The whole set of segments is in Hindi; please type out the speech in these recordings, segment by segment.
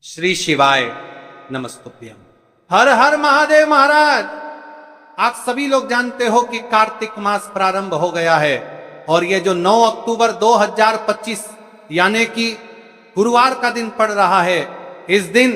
श्री शिवाय नमस्तुभ्यम। हर हर महादेव। महाराज, आप सभी लोग जानते हो कि कार्तिक मास प्रारंभ हो गया है और ये जो 9 अक्टूबर 2025 यानी कि गुरुवार का दिन पड़ रहा है, इस दिन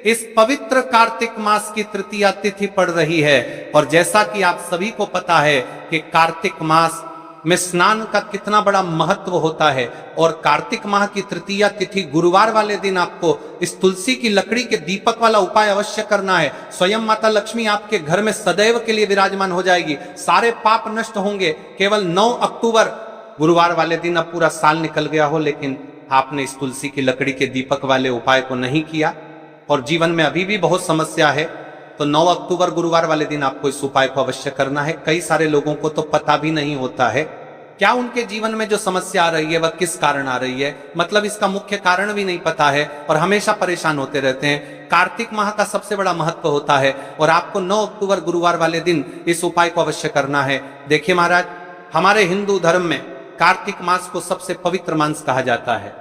इस पवित्र कार्तिक मास की तृतीया तिथि पड़ रही है। और जैसा कि आप सभी को पता है कि कार्तिक मास में स्नान का कितना बड़ा महत्व होता है और कार्तिक माह की तृतीया तिथि गुरुवार वाले दिन आपको इस तुलसी की लकड़ी के दीपक वाला उपाय अवश्य करना है। स्वयं माता लक्ष्मी आपके घर में सदैव के लिए विराजमान हो जाएगी, सारे पाप नष्ट होंगे। केवल 9 अक्टूबर गुरुवार वाले दिन अब पूरा साल निकल गया हो, लेकिन आपने इस तुलसी की लकड़ी के दीपक वाले उपाय को नहीं किया और जीवन में अभी भी बहुत समस्या है, तो 9 अक्टूबर गुरुवार वाले दिन आपको इस उपाय को अवश्य करना है। कई सारे लोगों को तो पता भी नहीं होता है क्या उनके जीवन में जो समस्या आ रही है वह किस कारण आ रही है, मतलब इसका मुख्य कारण भी नहीं पता है और हमेशा परेशान होते रहते हैं। कार्तिक माह का सबसे बड़ा महत्व होता है और आपको 9 अक्टूबर गुरुवार वाले दिन इस उपाय को अवश्य करना है। देखिए महाराज, हमारे हिंदू धर्म में कार्तिक मास को सबसे पवित्र मास कहा जाता है।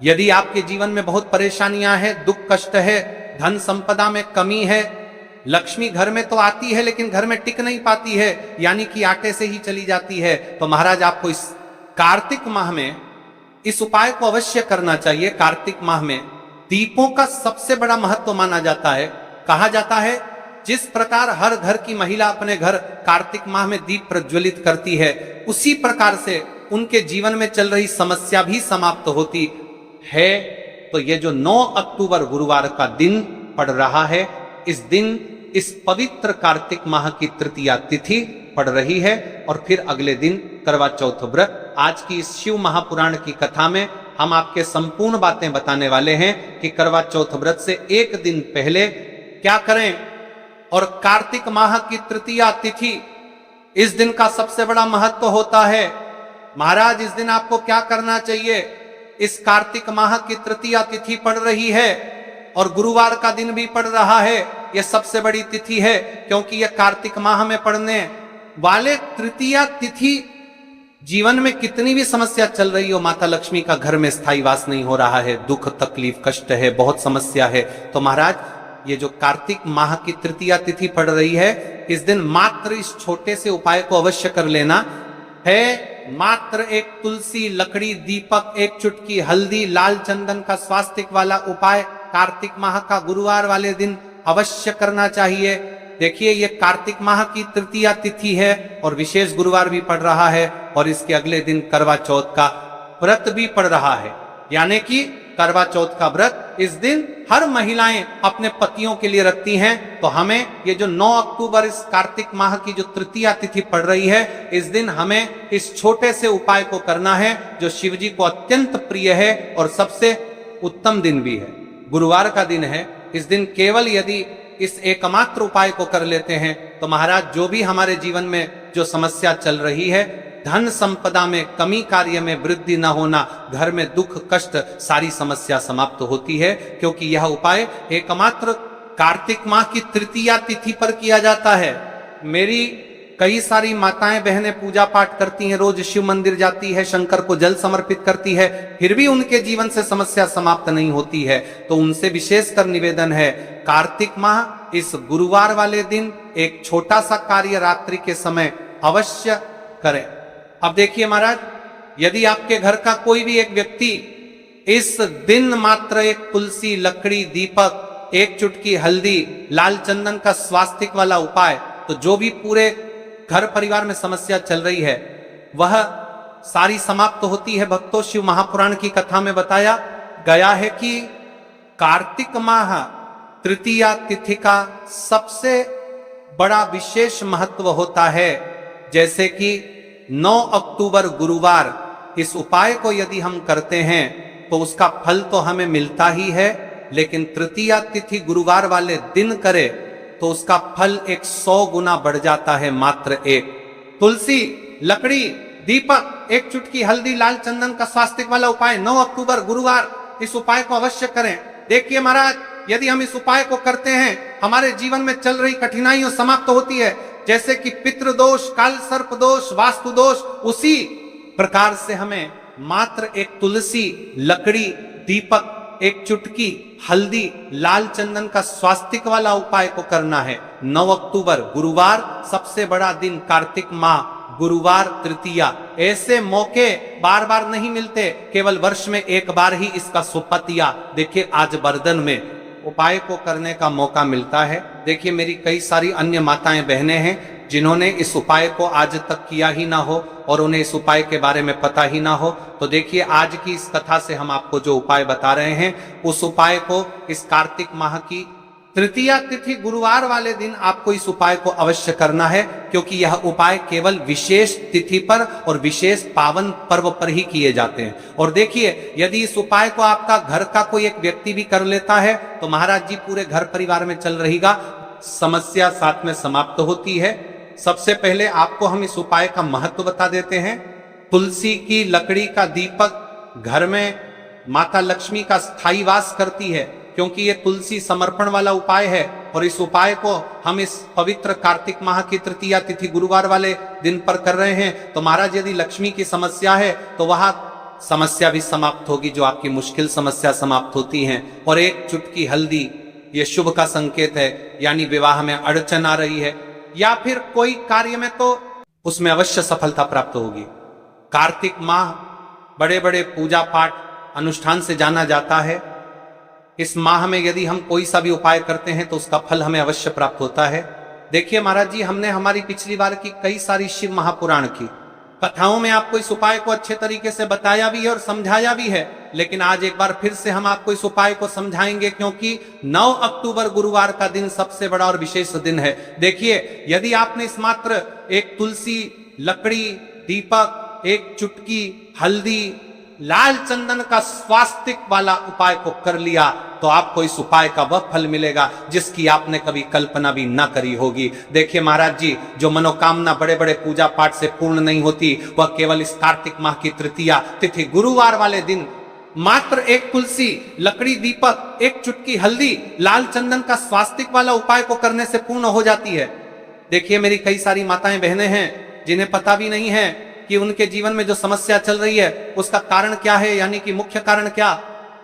यदि आपके जीवन में बहुत परेशानियां हैं, दुख कष्ट है, धन संपदा में कमी है, लक्ष्मी घर में तो आती है लेकिन घर में टिक नहीं पाती है, यानी कि आटे से ही चली जाती है, तो महाराज आपको इस कार्तिक माह में इस उपाय को अवश्य करना चाहिए। कार्तिक माह में दीपों का सबसे बड़ा महत्व माना जाता है। कहा जाता है जिस प्रकार हर घर की महिला अपने घर कार्तिक माह में दीप प्रज्वलित करती है, उसी प्रकार से उनके जीवन में चल रही समस्या भी समाप्त होती है। तो ये जो 9 अक्टूबर गुरुवार का दिन पड़ रहा है, इस दिन इस पवित्र कार्तिक माह की तृतीया तिथि पड़ रही है और फिर अगले दिन करवा चौथ व्रत। आज की इस शिव महापुराण की कथा में हम आपके संपूर्ण बातें बताने वाले हैं कि करवा चौथ व्रत से एक दिन पहले क्या करें और कार्तिक माह की तृतीया तिथि, इस दिन का सबसे बड़ा महत्व होता है। महाराज, इस दिन आपको क्या करना चाहिए? इस कार्तिक माह की तृतीया तिथि पड़ रही है और गुरुवार का दिन भी पड़ रहा है। यह सबसे बड़ी तिथि है क्योंकि यह कार्तिक माह में पड़ने वाले तृतीया तिथि, जीवन में कितनी भी समस्या चल रही हो, माता लक्ष्मी का घर में स्थायी वास नहीं हो रहा है, दुख तकलीफ कष्ट है, बहुत समस्या है, तो महाराज ये जो कार्तिक माह की तृतीया तिथि पड़ रही है, इस दिन मात्र इस छोटे से उपाय को अवश्य कर लेना है। मात्र एक तुलसी लकड़ी दीपक, एक चुटकी हल्दी, लाल चंदन का स्वास्तिक वाला उपाय कार्तिक माह का गुरुवार वाले दिन अवश्य करना चाहिए। देखिए, ये कार्तिक माह की तृतीया तिथि है और विशेष गुरुवार भी पड़ रहा है और इसके अगले दिन करवा चौथ का व्रत भी पड़ रहा है, यानी कि करवा चौथ का व्रत इस दिन हर महिलाएं अपने पतियों के लिए रखती हैं। तो हमें ये जो 9 अक्टूबर इस कार्तिक माह की जो तृतीया तिथि पड़ रही है, इस दिन हमें इस छोटे से उपाय को करना है जो शिव जी को अत्यंत प्रिय है और सबसे उत्तम दिन भी है। गुरुवार का दिन है। इस दिन केवल यदि इस एकमात्र उपाय को कर लेते हैं तो महाराज जो भी हमारे जीवन में जो समस्या चल रही है, धन संपदा में कमी, कार्य में वृद्धि न होना, घर में दुख कष्ट, सारी समस्या समाप्त होती है, क्योंकि यह उपाय एकमात्र कार्तिक माह की तृतीया तिथि पर किया जाता है। मेरी कई सारी माताएं बहनें पूजा पाठ करती हैं, रोज शिव मंदिर जाती है, शंकर को जल समर्पित करती है, फिर भी उनके जीवन से समस्या समाप्त नहीं होती है। तो उनसे विशेषकर निवेदन है, कार्तिक माह इस गुरुवार वाले दिन एक छोटा सा कार्य रात्रि के समय अवश्य करें। अब देखिए महाराज, यदि आपके घर का कोई भी एक व्यक्ति इस दिन मात्र एक तुलसी लकड़ी दीपक, एक चुटकी हल्दी, लाल चंदन का स्वास्तिक वाला उपाय, तो जो भी पूरे घर परिवार में समस्या चल रही है वह सारी समाप्त होती है। भक्तों, शिव महापुराण की कथा में बताया गया है कि कार्तिक माह तृतीया तिथि का सबसे बड़ा विशेष महत्व होता है। जैसे कि 9 अक्टूबर गुरुवार इस उपाय को यदि हम करते हैं तो उसका फल तो हमें मिलता ही है, लेकिन तृतीया तिथि गुरुवार वाले दिन करे तो उसका फल 100 गुना बढ़ जाता है। मात्र एक तुलसी लकड़ी दीपक, एक चुटकी हल्दी, लाल चंदन का स्वास्तिक वाला उपाय 9 अक्टूबर गुरुवार, इस उपाय को अवश्य करें। देखिए महाराज, यदि हम इस उपाय को करते हैं, हमारे जीवन में चल रही कठिनाइयां समाप्त होती है, जैसे कि पितृदोष, काल सर्प दोष, वास्तु दोष, उसी प्रकार से हमें मात्र एक तुलसी लकड़ी दीपक एक चुटकी हल्दी लाल चंदन का स्वास्तिक वाला उपाय को करना है। 9 अक्टूबर गुरुवार, सबसे बड़ा दिन कार्तिक माह, गुरुवार तृतीया। ऐसे मौके बार बार नहीं मिलते, केवल वर्ष में एक बार ही इसका सुपतिया देखिए आज बर्दन में उपाय को करने का मौका मिलता है। देखिए मेरी कई सारी अन्य माताएं बहनें हैं जिन्होंने इस उपाय को आज तक किया ही ना हो और उन्हें इस उपाय के बारे में पता ही ना हो। तो देखिए आज की इस कथा से हम आपको जो उपाय बता रहे हैं, उस उपाय को इस कार्तिक माह की तृतीया तिथि गुरुवार वाले दिन आपको इस उपाय को अवश्य करना है, क्योंकि यह उपाय केवल विशेष तिथि पर और विशेष पावन पर्व पर ही किए जाते हैं। और देखिए यदि इस उपाय को आपका घर का कोई एक व्यक्ति भी कर लेता है तो महाराज जी पूरे घर परिवार में चल रहेगा, समस्या साथ में समाप्त होती है। सबसे पहले आपको हम इस उपाय का महत्व बता देते हैं। तुलसी की लकड़ी का दीपक घर में माता लक्ष्मी का स्थायी वास करती है, क्योंकि ये तुलसी समर्पण वाला उपाय है। और इस उपाय को हम इस पवित्र कार्तिक माह की तृतीया तिथि गुरुवार वाले दिन पर कर रहे हैं। तो महाराज यदि लक्ष्मी की समस्या है तो वहां समस्या भी समाप्त होगी, जो आपकी मुश्किल समस्या समाप्त होती है। और एक चुटकी हल्दी ये शुभ का संकेत है, यानी विवाह में अड़चन आ रही है या फिर कोई कार्य में, तो उसमें अवश्य सफलता प्राप्त होगी। कार्तिक माह बड़े बड़े पूजा पाठ अनुष्ठान से जाना जाता है। इस माह में यदि हम कोई सा भी उपाय करते हैं तो उसका फल हमें अवश्य प्राप्त होता है। देखिए महाराज जी, हमने हमारी पिछली बार की कई सारी शिव महापुराण की कथाओं में आपको इस उपाय को अच्छे तरीके से बताया भी है और समझाया भी है, लेकिन आज एक बार फिर से हम आपको इस उपाय को समझाएंगे, क्योंकि 9 अक्टूबर गुरुवार का दिन सबसे बड़ा और विशेष दिन है। देखिए यदि आपने इस मात्र एक तुलसी लकड़ी दीपक, एक चुटकी हल्दी लाल चंदन का स्वास्तिक वाला उपाय को कर लिया तो आपको इस उपाय का वह फल मिलेगा जिसकी आपने कभी कल्पना भी ना करी होगी। देखिए महाराज जी, जो मनोकामना बड़े बड़े पूजा पाठ से पूर्ण नहीं होती, वह केवल इस कार्तिक माह की तृतीया तिथि गुरुवार वाले दिन मात्र एक तुलसी लकड़ी दीपक, एक चुटकी हल्दी लाल चंदन का स्वास्तिक वाला उपाय को करने से पूर्ण हो जाती है। देखिए मेरी कई सारी माताएं बहनें हैं जिन्हें पता भी नहीं है कि उनके जीवन में जो समस्या चल रही है उसका कारण क्या है, यानी कि मुख्य कारण क्या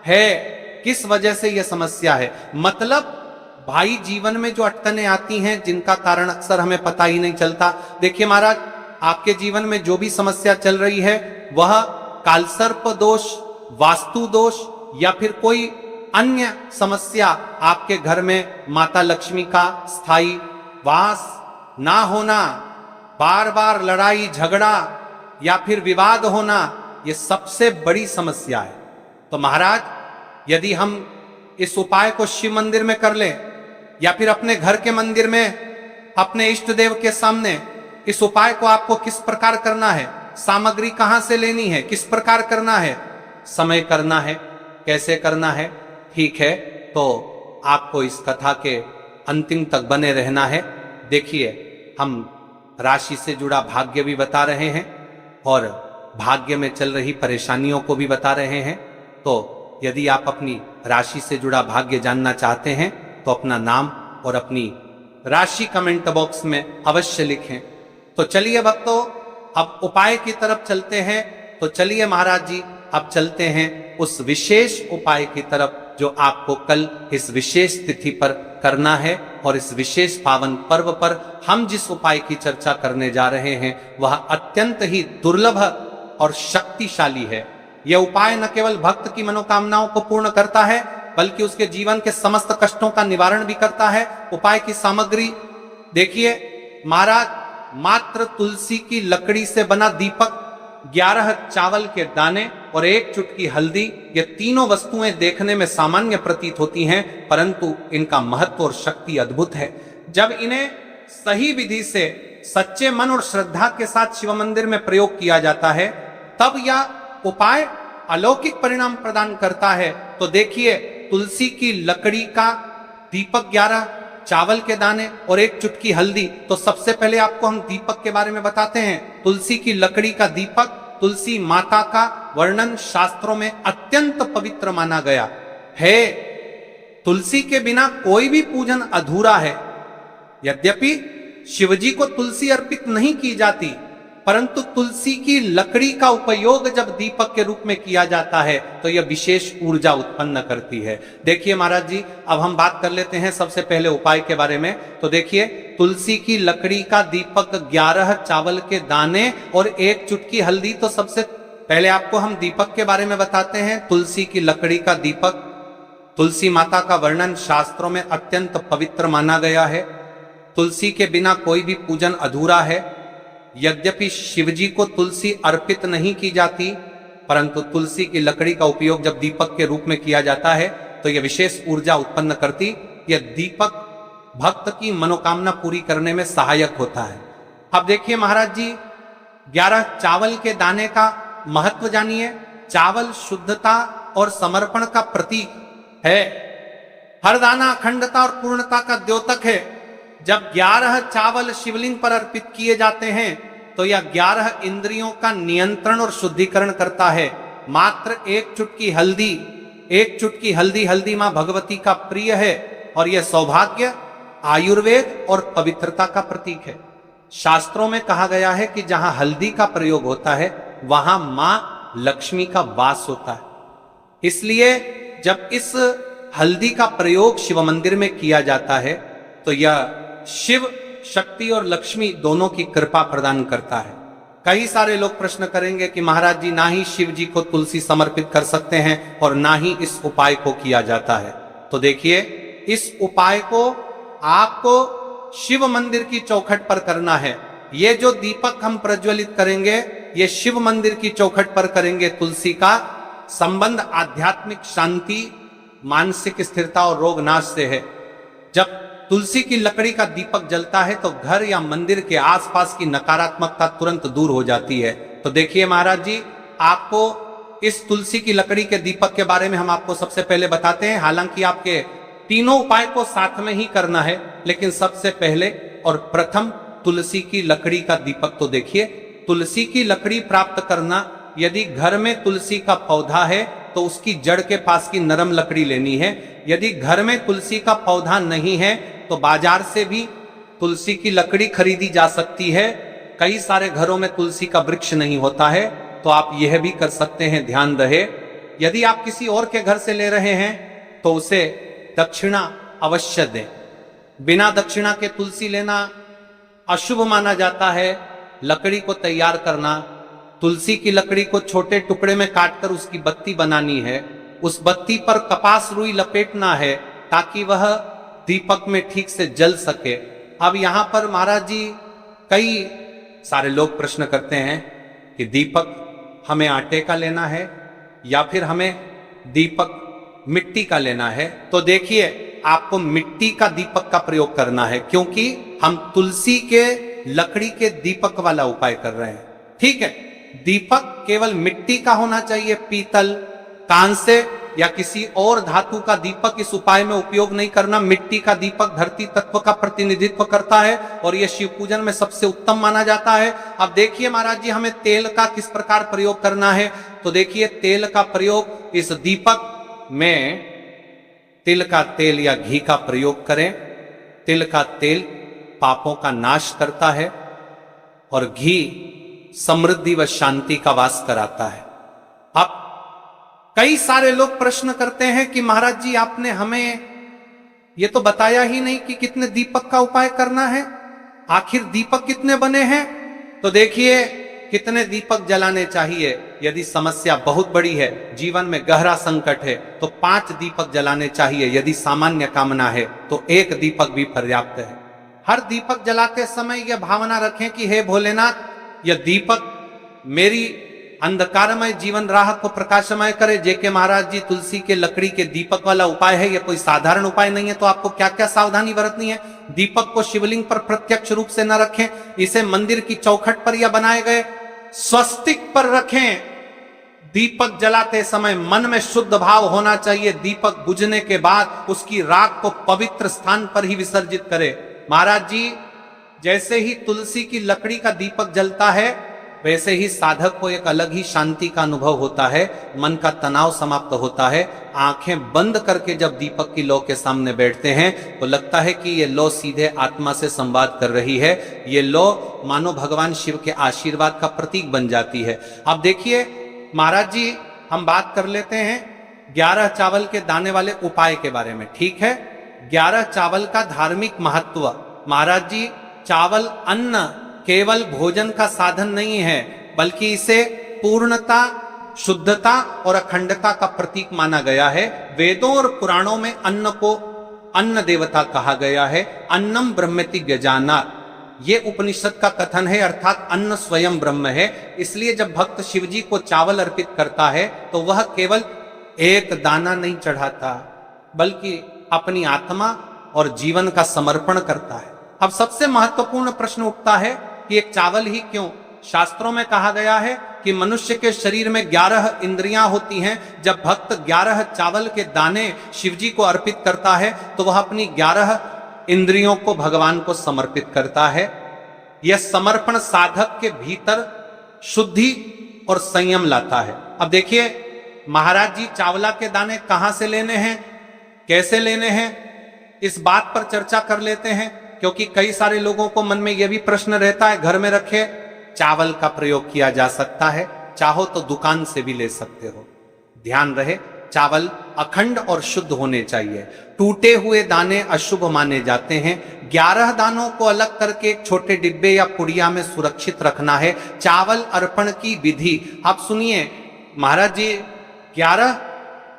है, किस वजह से यह समस्या है। मतलब भाई जीवन में जो अटकनें आती हैं जिनका कारण अक्सर हमें पता ही नहीं चलता। देखिए महाराज, आपके जीवन में जो भी समस्या चल रही है वह कालसर्प दोष, वास्तु दोष या फिर कोई अन्य समस्या, आपके घर में माता लक्ष्मी का स्थायी वास ना होना, बार बार लड़ाई झगड़ा या फिर विवाद होना, यह सबसे बड़ी समस्या है। तो महाराज यदि हम इस उपाय को शिव मंदिर में कर लें या फिर अपने घर के मंदिर में अपने इष्ट देव के सामने, इस उपाय को आपको किस प्रकार करना है, सामग्री कहां से लेनी है, किस प्रकार करना है, समय करना है, कैसे करना है, ठीक है, तो आपको इस कथा के अंतिम तक बने रहना है। देखिए हम राशि से जुड़ा भाग्य भी बता रहे हैं और भाग्य में चल रही परेशानियों को भी बता रहे हैं। तो यदि आप अपनी राशि से जुड़ा भाग्य जानना चाहते हैं तो अपना नाम और अपनी राशि कमेंट बॉक्स में अवश्य लिखें। तो चलिए भक्तों, अब उपाय की तरफ चलते हैं। तो चलिए महाराज जी, अब चलते हैं उस विशेष उपाय की तरफ जो आपको कल इस विशेष तिथि पर करना है। और इस विशेष पावन पर्व पर हम जिस उपाय की चर्चा करने जा रहे हैं वह अत्यंत ही दुर्लभ और शक्तिशाली है। यह उपाय न केवल भक्त की मनोकामनाओं को पूर्ण करता है बल्कि उसके जीवन के समस्त कष्टों का निवारण भी करता है। उपाय की सामग्री देखिए महाराज, मात्र तुलसी की लकड़ी से बना दीपक, 11 चावल के दाने और एक चुटकी हल्दी, ये तीनों वस्तुएं देखने में सामान्य प्रतीत होती हैं, परंतु इनका महत्व और शक्ति अद्भुत है। जब इन्हें सही विधि से सच्चे मन और श्रद्धा के साथ शिव मंदिर में प्रयोग किया जाता है तब यह उपाय अलौकिक परिणाम प्रदान करता है। तो देखिए, तुलसी की लकड़ी का दीपक, 11 चावल के दाने और एक चुटकी हल्दी। तो सबसे पहले आपको हम दीपक के बारे में बताते हैं। तुलसी की लकड़ी का दीपक, तुलसी माता का वर्णन शास्त्रों में अत्यंत पवित्र माना गया है। तुलसी के बिना कोई भी पूजन अधूरा है। यद्यपि शिवजी को तुलसी अर्पित नहीं की जाती, परंतु तुलसी की लकड़ी का उपयोग जब दीपक के रूप में किया जाता है तो यह विशेष ऊर्जा उत्पन्न करती है। देखिए महाराज जी, अब हम बात कर लेते हैं सबसे पहले उपाय के बारे में। तो देखिए, तुलसी की लकड़ी का दीपक 11 चावल के दाने और 1 चुटकी हल्दी। तो सबसे पहले आपको हम दीपक के बारे में बताते हैं। तुलसी की लकड़ी का दीपक, तुलसी माता का वर्णन शास्त्रों में अत्यंत पवित्र माना गया है। तुलसी के बिना कोई भी पूजन अधूरा है। यद्यपि शिवजी को तुलसी अर्पित नहीं की जाती, परंतु तुलसी की लकड़ी का उपयोग जब दीपक के रूप में किया जाता है तो यह विशेष ऊर्जा उत्पन्न करती। यह दीपक भक्त की मनोकामना पूरी करने में सहायक होता है। अब देखिए महाराज जी, 11 चावल के दाने का महत्व जानिए। चावल शुद्धता और समर्पण का प्रतीक है। हर दाना अखंडता और पूर्णता का द्योतक है। जब 11 चावल शिवलिंग पर अर्पित किए जाते हैं तो यह 11 इंद्रियों का नियंत्रण और शुद्धिकरण करता है। मात्र 1 चुटकी हल्दी, 1 चुटकी हल्दी, हल्दी मां भगवती का प्रिय है और यह सौभाग्य, आयुर्वेद और पवित्रता का प्रतीक है। शास्त्रों में कहा गया है कि जहां हल्दी का प्रयोग होता है वहां मां लक्ष्मी का वास होता है। इसलिए जब इस हल्दी का प्रयोग शिव मंदिर में किया जाता है तो यह शिव शक्ति और लक्ष्मी दोनों की कृपा प्रदान करता है। कई सारे लोग प्रश्न करेंगे कि महाराज जी, ना ही शिव जी को तुलसी समर्पित कर सकते हैं और ना ही इस उपाय को किया जाता है। तो देखिए, इस उपाय को आपको शिव मंदिर की चौखट पर करना है। ये जो दीपक हम प्रज्वलित करेंगे ये शिव मंदिर की चौखट पर करेंगे। तुलसी का संबंध आध्यात्मिक शांति, मानसिक स्थिरता और रोग नाश से है। जब तुलसी की लकड़ी का दीपक जलता है तो घर या मंदिर के आसपास की नकारात्मकता तुरंत दूर हो जाती है। तो देखिए महाराज जी, आपको इस तुलसी की लकड़ी के दीपक के बारे में हम आपको सबसे पहले बताते हैं। हालांकि आपके तीनों उपाय को साथ में ही करना है, लेकिन सबसे पहले और प्रथम तुलसी की लकड़ी का दीपक। तो देखिए, तुलसी की लकड़ी प्राप्त करना, यदि घर में तुलसी का पौधा है तो उसकी जड़ के पास की नरम लकड़ी लेनी है। यदि घर में तुलसी का पौधा नहीं है तो बाजार से भी तुलसी की लकड़ी खरीदी जा सकती है। कई सारे घरों में तुलसी का वृक्ष नहीं होता है, तो आप यह भी कर सकते हैं, ध्यान रहे। यदि आप किसी और के घर से ले रहे हैं तो उसे दक्षिणा अवश्य दें। बिना दक्षिणा के तुलसी लेना अशुभ माना जाता है। लकड़ी को तैयार करना, तुलसी की लकड़ी को छोटे टुकड़े में काटकर उसकी बत्ती बनानी है। उस बत्ती पर कपास रुई लपेटना है ताकि वह दीपक में ठीक से जल सके। अब यहां पर महाराज जी, कई सारे लोग प्रश्न करते हैं कि दीपक हमें आटे का लेना है या फिर हमें दीपक मिट्टी का लेना है। तो देखिए, आपको मिट्टी का दीपक का प्रयोग करना है, क्योंकि हम तुलसी के लकड़ी के दीपक वाला उपाय कर रहे हैं। ठीक है, दीपक केवल मिट्टी का होना चाहिए। पीतल, कांसे या किसी और धातु का दीपक इस उपाय में उपयोग नहीं करना। मिट्टी का दीपक धरती तत्व का प्रतिनिधित्व करता है और यह शिव पूजन में सबसे उत्तम माना जाता है। अब देखिए महाराज जी, हमें तेल का किस प्रकार प्रयोग करना है। तो देखिए, तेल का प्रयोग इस दीपक में तिल का तेल या घी का प्रयोग करें। तिल का तेल पापों का नाश करता है और घी समृद्धि व शांति का वास कराता है। अब कई सारे लोग प्रश्न करते हैं कि महाराज जी, आपने हमें ये तो बताया ही नहीं कि कितने दीपक का उपाय करना है। आखिर दीपक कितने बने हैं? तो देखिए, कितने दीपक जलाने चाहिए। यदि समस्या बहुत बड़ी है, जीवन में गहरा संकट है, तो 5 दीपक जलाने चाहिए। यदि सामान्य कामना है तो 1 दीपक भी पर्याप्त है। हर दीपक जलाते समय यह भावना रखें कि हे भोलेनाथ, यह दीपक मेरी अंधकारमय जीवन राह को प्रकाशमय करे। जेके महाराज जी, तुलसी के लकड़ी के दीपक वाला उपाय है, यह कोई साधारण उपाय नहीं है। तो आपको क्या क्या सावधानी बरतनी है। दीपक को शिवलिंग पर प्रत्यक्ष रूप से न रखें, इसे मंदिर की चौखट पर या बनाए गए स्वस्तिक पर रखें। दीपक जलाते समय मन में शुद्ध भाव होना चाहिए। दीपक बुझने के बाद उसकी राख को पवित्र स्थान पर ही विसर्जित करें। महाराज जी, जैसे ही तुलसी की लकड़ी का दीपक जलता है, वैसे ही साधक को एक अलग ही शांति का अनुभव होता है, मन का तनाव समाप्त होता है। आंखें बंद करके जब दीपक की लौ के सामने बैठते हैं तो लगता है कि ये लौ सीधे आत्मा से संवाद कर रही है। ये लौ मानो भगवान शिव के आशीर्वाद का प्रतीक बन जाती है। अब देखिए महाराज जी, हम बात कर लेते हैं 11 चावल के दाने वाले उपाय के बारे में, ठीक है। 11 चावल का धार्मिक महत्व। महाराज जी, चावल अन्न केवल भोजन का साधन नहीं है, बल्कि इसे पूर्णता, शुद्धता और अखंडता का प्रतीक माना गया है। वेदों और पुराणों में अन्न को अन्न देवता कहा गया है। अन्नम ब्रह्मेति व्यजानात्, ये उपनिषद का कथन है, अर्थात अन्न स्वयं ब्रह्म है। इसलिए जब भक्त शिव जी को चावल अर्पित करता है तो वह केवल एक दाना नहीं चढ़ाता, बल्कि अपनी आत्मा और जीवन का समर्पण करता है। अब सबसे महत्वपूर्ण प्रश्न उठता है कि एक चावल ही क्यों? शास्त्रों में कहा गया है कि मनुष्य के शरीर में 11 इंद्रियां होती हैं। जब भक्त 11 चावल के दाने शिवजी को अर्पित करता है तो वह अपनी 11 इंद्रियों को भगवान को समर्पित करता है। यह समर्पण साधक के भीतर शुद्धि और संयम लाता है। अब देखिए महाराज जी, चावला के दाने कहां से लेने हैं, कैसे लेने हैं, इस बात पर चर्चा कर लेते हैं, क्योंकि कई सारे लोगों को मन में यह भी प्रश्न रहता है, घर में रखे चावल का प्रयोग किया जा सकता है, चाहो तो दुकान से भी ले सकते हो। ध्यान रहे, चावल अखंड और शुद्ध होने चाहिए। टूटे हुए दाने अशुभ माने जाते हैं। 11 दानों को अलग करके एक छोटे डिब्बे या पुड़िया में सुरक्षित रखना है। चावल अर्पण की विधि आप सुनिए महाराज जी, 11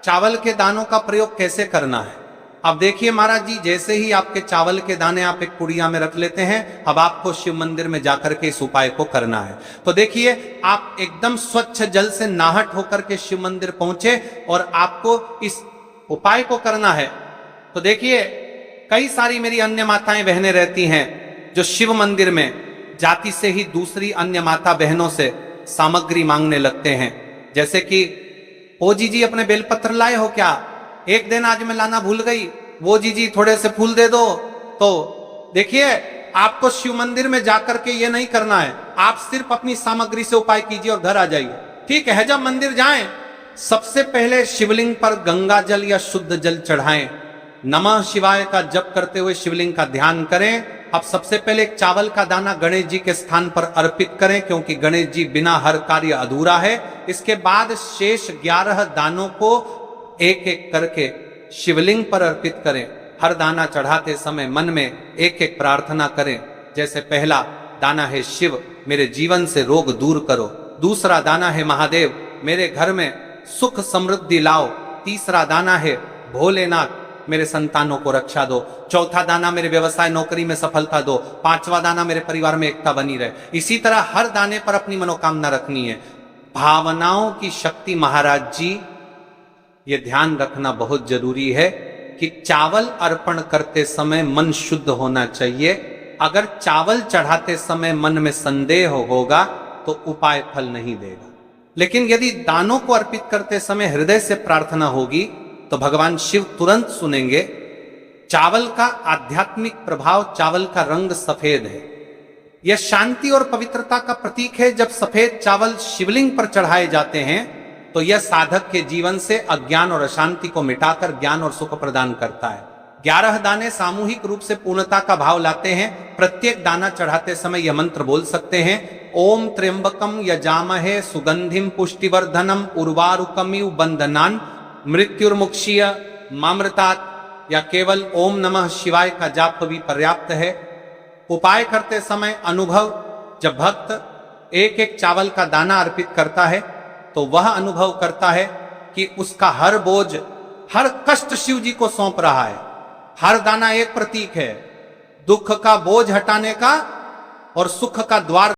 चावल के दानों का प्रयोग कैसे करना है। अब देखिए महाराज जी, जैसे ही आपके चावल के दाने आप एक पुड़िया में रख लेते हैं, अब आपको शिव मंदिर में जाकर के इस उपाय को करना है। तो देखिए, आप एकदम स्वच्छ जल से नाहट होकर के शिव मंदिर पहुंचे और आपको इस उपाय को करना है। तो देखिए, कई सारी मेरी अन्य माताएं बहनें रहती हैं जो शिव मंदिर में जाति से ही दूसरी अन्य माता बहनों से सामग्री मांगने लगते हैं, जैसे कि ओ जीजी अपने बेलपत्र लाए हो क्या, एक दिन आज मैं लाना भूल गई, वो जीजी थोड़े से फूल दे दो। तो देखिए, आपको शिव मंदिर में जाकर के ये नहीं करना है, आप सिर्फ अपनी सामग्री से उपाय कीजिए और घर आ जाइए, ठीक है। जब मंदिर जाएं, सबसे पहले शिवलिंग पर गंगा जल या शुद्ध जल चढ़ाएं। नमः शिवाय का जप करते हुए शिवलिंग का ध्यान करें। अब सबसे पहले एक चावल का दाना गणेश जी के स्थान पर अर्पित करें, क्योंकि गणेश जी बिना हर कार्य अधूरा है। इसके बाद शेष 11 दानों को एक एक करके शिवलिंग पर अर्पित करें। हर दाना चढ़ाते समय मन में एक एक प्रार्थना करें, जैसे पहला दाना है शिव, मेरे जीवन से रोग दूर करो। दूसरा दाना है महादेव, मेरे घर में सुख समृद्धि लाओ। तीसरा दाना है भोलेनाथ, मेरे संतानों को रक्षा दो। चौथा दाना मेरे व्यवसाय नौकरी में सफलता दो। पांचवा दाना मेरे परिवार में एकता बनी रहे। इसी तरह हर दाने पर अपनी मनोकामना रखनी है। भावनाओं की शक्ति महाराज जी, ये ध्यान रखना बहुत जरूरी है कि चावल अर्पण करते समय मन शुद्ध होना चाहिए। अगर चावल चढ़ाते समय मन में संदेह होगा तो उपाय फल नहीं देगा। लेकिन यदि दानों को अर्पित करते समय हृदय से प्रार्थना होगी तो भगवान शिव तुरंत सुनेंगे। चावल का आध्यात्मिक प्रभाव, चावल का रंग सफेद है, यह शांति और पवित्रता का प्रतीक है। जब सफेद चावल शिवलिंग पर चढ़ाए जाते हैं तो यह साधक के जीवन से अज्ञान और अशांति को मिटाकर ज्ञान और सुख प्रदान करता है। 11 दाने सामूहिक रूप से पूर्णता का भाव लाते हैं। प्रत्येक दाना चढ़ाते समय यह मंत्र बोल सकते हैं, ओम त्र्यंबकम यजामहे सुगंधिम पुष्टिवर्धनम उर्वारुकमिव बंधनान मृत्युर्मुक्षीय मामृतात्, या केवल ओम नमः शिवाय का जाप भी पर्याप्त है। उपाय करते समय अनुभव, जब भक्त एक एक चावल का दाना अर्पित करता है तो वह अनुभव करता है कि उसका हर बोझ, हर कष्ट शिव जी को सौंप रहा है। हर दाना एक प्रतीक है दुख का बोझ हटाने का और सुख का द्वार